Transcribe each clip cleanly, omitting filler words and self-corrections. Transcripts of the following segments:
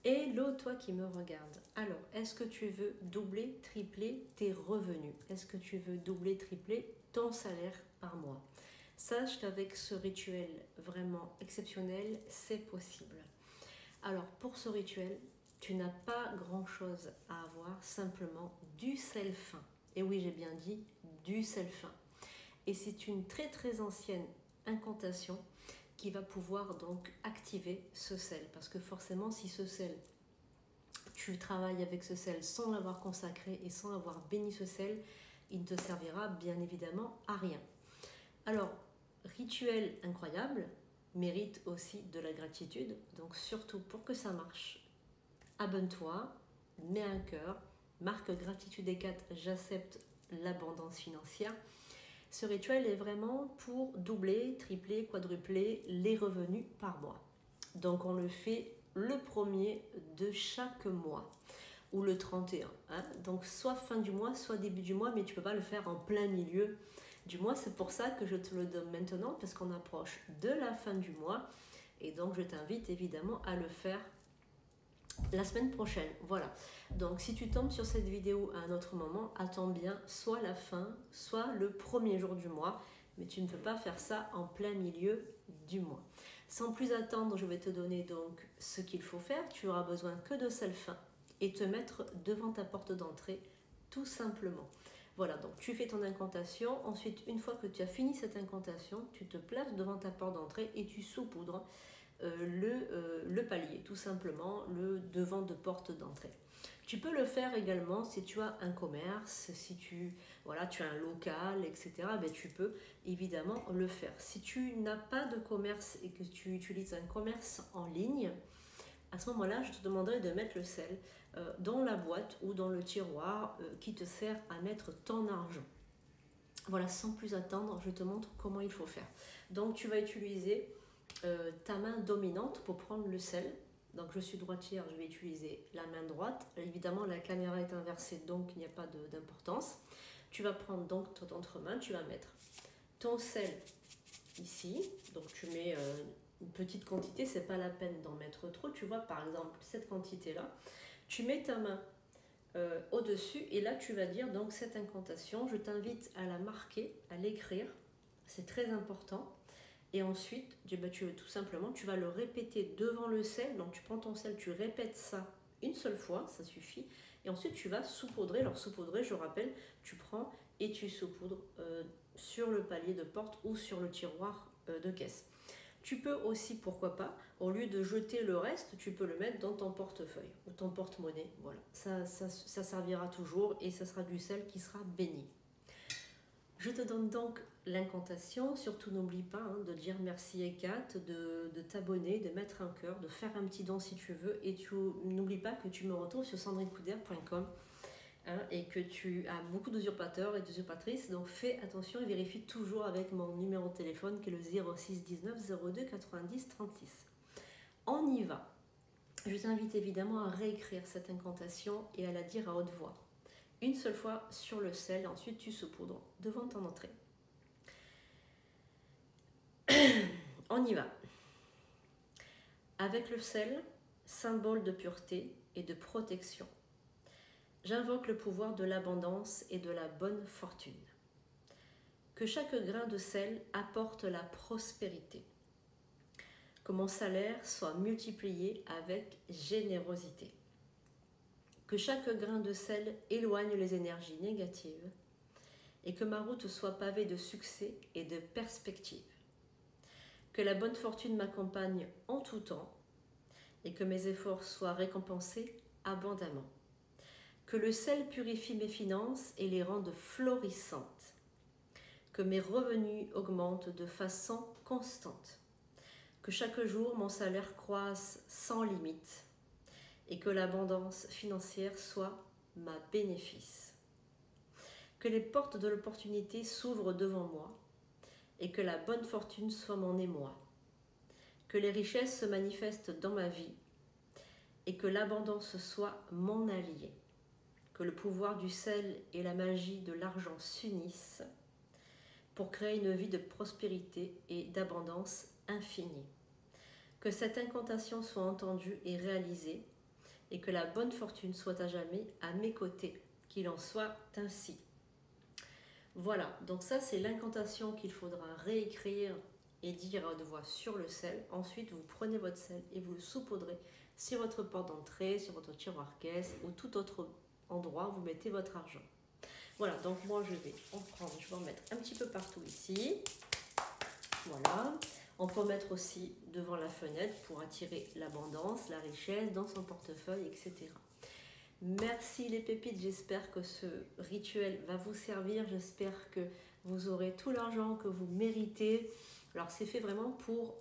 Hello, toi qui me regardes. Alors, est-ce que tu veux doubler, tripler tes revenus? Est-ce que tu veux doubler, tripler ton salaire par mois? Sache qu'avec ce rituel vraiment exceptionnel, c'est possible. Alors, pour ce rituel, tu n'as pas grand-chose à avoir, simplement du sel fin. Et oui, j'ai bien dit du sel fin. Et c'est une très très ancienne incantation qui va pouvoir donc activer ce sel. Parce que forcément, si ce sel, tu travailles avec ce sel sans l'avoir consacré et sans avoir béni ce sel, il ne te servira bien évidemment à rien. Alors, rituel incroyable mérite aussi de la gratitude. Donc surtout pour que ça marche, abonne-toi, mets un cœur, marque gratitude et 4, j'accepte l'abondance financière. Ce rituel est vraiment pour doubler, tripler, quadrupler les revenus par mois. Donc on le fait le premier de chaque mois ou le 31. Donc soit fin du mois, soit début du mois, mais tu ne peux pas le faire en plein milieu du mois. C'est pour ça que je te le donne maintenant, parce qu'on approche de la fin du mois. Et donc je t'invite évidemment à le faire la semaine prochaine. Voilà. Donc si tu tombes sur cette vidéo à un autre moment, attends bien soit la fin, soit le premier jour du mois. Mais tu ne peux pas faire ça en plein milieu du mois. Sans plus attendre, je vais te donner donc ce qu'il faut faire. Tu auras besoin que de sel fin et te mettre devant ta porte d'entrée, tout simplement. Voilà, donc tu fais ton incantation. Ensuite, une fois que tu as fini cette incantation, tu te places devant ta porte d'entrée et tu saupoudres le palier, tout simplement, le devant de porte d'entrée. Tu peux le faire également si tu as un commerce, si tu as un local, etc. Ben, tu peux évidemment le faire. Si tu n'as pas de commerce et que tu utilises un commerce en ligne, à ce moment-là, je te demanderai de mettre le sel dans la boîte ou dans le tiroir qui te sert à mettre ton argent. Voilà, sans plus attendre, je te montre comment il faut faire. Donc, tu vas utiliser ta main dominante pour prendre le sel. Donc je suis droitière, je vais utiliser la main droite. Évidemment la caméra est inversée, donc il n'y a pas d'importance. Tu vas prendre donc ton entremain, tu vas mettre ton sel ici. Donc tu mets une petite quantité, c'est pas la peine d'en mettre trop. Tu vois par exemple cette quantité là. Tu mets ta main au-dessus et là tu vas dire donc cette incantation. Je t'invite à la marquer, à l'écrire. C'est très important. Et ensuite, tout simplement, tu vas le répéter devant le sel. Donc, tu prends ton sel, tu répètes ça une seule fois, ça suffit. Et ensuite, tu vas saupoudrer. Alors, saupoudrer, je rappelle, tu prends et tu saupoudres sur le palier de porte ou sur le tiroir de caisse. Tu peux aussi, pourquoi pas, au lieu de jeter le reste, tu peux le mettre dans ton portefeuille ou ton porte-monnaie. Voilà, ça servira toujours et ça sera du sel qui sera béni. Je te donne donc l'incantation, surtout n'oublie pas de dire merci Ekat, de t'abonner, de mettre un cœur, de faire un petit don si tu veux et n'oublie pas que tu me retrouves sur sandrinecoudert.com et que tu as beaucoup d'usurpateurs et d'usurpatrices, donc fais attention et vérifie toujours avec mon numéro de téléphone qui est le 06 19 02 90 36. On y va. Je t'invite évidemment à réécrire cette incantation et à la dire à haute voix. Une seule fois sur le sel, ensuite tu saupoudres devant ton entrée. On y va. Avec le sel, symbole de pureté et de protection, j'invoque le pouvoir de l'abondance et de la bonne fortune. Que chaque grain de sel apporte la prospérité. Que mon salaire soit multiplié avec générosité. Que chaque grain de sel éloigne les énergies négatives et que ma route soit pavée de succès et de perspectives. Que la bonne fortune m'accompagne en tout temps et que mes efforts soient récompensés abondamment. Que le sel purifie mes finances et les rende florissantes. Que mes revenus augmentent de façon constante. Que chaque jour mon salaire croisse sans limite et que l'abondance financière soit ma bénéfice. Que les portes de l'opportunité s'ouvrent devant moi et que la bonne fortune soit mon émoi. Que les richesses se manifestent dans ma vie et que l'abondance soit mon allié. Que le pouvoir du sel et la magie de l'argent s'unissent pour créer une vie de prospérité et d'abondance infinie. Que cette incantation soit entendue et réalisée et que la bonne fortune soit à jamais à mes côtés. Qu'il en soit ainsi. Voilà, donc ça c'est l'incantation qu'il faudra réécrire et dire à haute voix sur le sel. Ensuite, vous prenez votre sel et vous le saupoudrez sur votre porte d'entrée, sur votre tiroir caisse ou tout autre endroit où vous mettez votre argent. Voilà, donc moi je vais en prendre, je vais en mettre un petit peu partout ici. Voilà, on peut en mettre aussi devant la fenêtre pour attirer l'abondance, la richesse dans son portefeuille, etc. Merci les pépites, j'espère que ce rituel va vous servir, j'espère que vous aurez tout l'argent que vous méritez. Alors c'est fait vraiment pour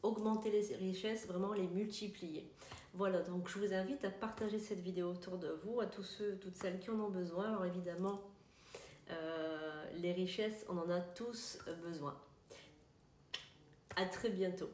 augmenter les richesses, vraiment les multiplier. Voilà, donc je vous invite à partager cette vidéo autour de vous, à tous ceux, toutes celles qui en ont besoin. Alors évidemment, les richesses, on en a tous besoin. À très bientôt.